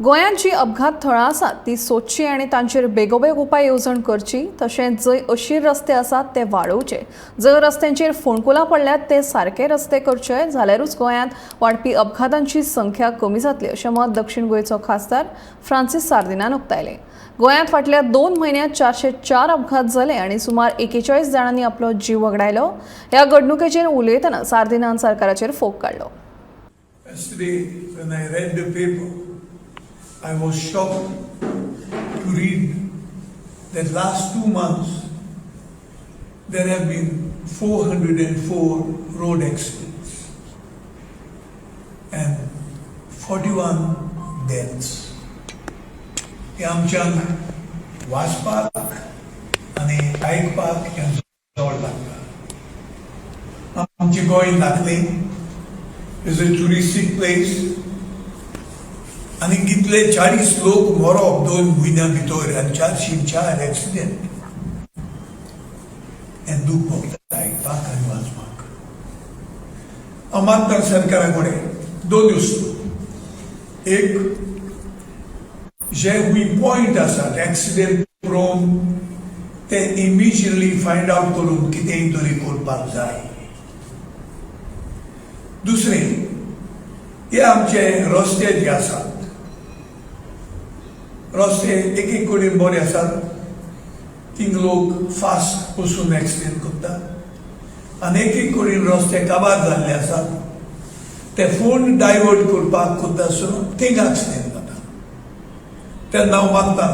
गोंयांत जी अपघात थळां आसात ती सोदची आनी तांचेर बेगोबेग उपाय येवजण करची। तशेंच जंय अशीर रस्ते आसात ते वाडोवचे। जंय रस्त्यांचेर फोंडकुलां पडल्यात ते सारके रस्ते करचे, जाल्यारूच गोंयांत वाडपी अपघातांची संख्या कमी जातली, अशें मत दक्षिण गोंयचो खासदार फ्रांसीस सार्दिनान उक्तायलें। गोंयांत फाटल्या 2 म्हयन्यांत 404 अपघात जाले आनी सुमार 41 जाणांनी आपलो जीव वगडायलो। ह्या घडणुकेचेर उलयतना सार्दिनान सरकाराचेर फोग काडलो। Yesterday, when I read the paper, I was shocked to read that last 2 months there have been 404 road accidents and 41 deaths. हे आमच्यान वाचपाक आनी आयकपाक जड लागता। आमचे Goa धाकलें is a touristic place आणि कितले 40 लोक मरप 2 म्हयन्या भितर आनी 404 एक्सिडेंट हें दूख भोगता आयकपाक आनी वाचपाक। हांव मागता सरकारा कडेन 2 वस्तू। एक, जे हुई पॉयंट आसात एक्सिडेंट प्रोन ते इमिजिएटली फायंड आउट करून कितेंय तरी करपाक जाय। दुसरें, हे आमचे रस्ते जे आसात, रस्ते एक कडेन बरे आसात, थिंग लोक फास्ट बसून एक्सिडेंट करतात आनी एक कडेन रस्ते काबार जाल्ले आसात, ते फोंड डायवर्ट करपाक करता आसतना थिंग एक्सिडेंट जाता। तेन्ना हांव मागता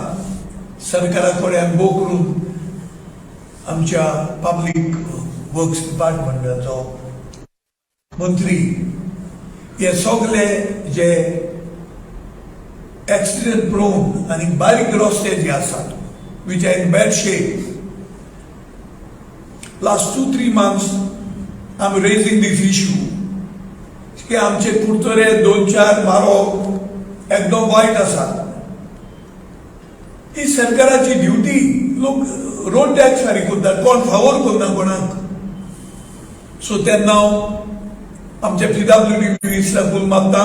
सरकारा कडेन भोव करून आमच्या पब्लीक वर्क्स डिपार्टमेंटाचो मंत्री हे सगळे जे एक्सिडेंट प्रोन आनी बारीक रस्ते जे आसात which are in bad shape, last 2-3 months I'm raising this issue की आमचे कुर्तोरे 2-4 मारप एकदम वायट आसा। ही सरकाराची ड्युटी। लोक रोड टॅक्स फारीक करतात, कोण फावोर करना कोणाक। सो तेन्ना आमचे PWD मिनिस्टराक बोल मागता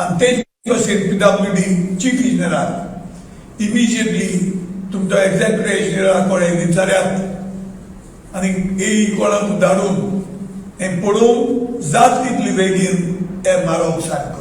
आनी ते भशेन PWD चीफ इंजिनियराक इमिजिएटली तुमचो एक्झिक्युटिव्ह इंजिनियरा कडेन विचारात आनी येई कोणाक धाडून हें पळोवन जात तितली बेगीन हें मारप सारको।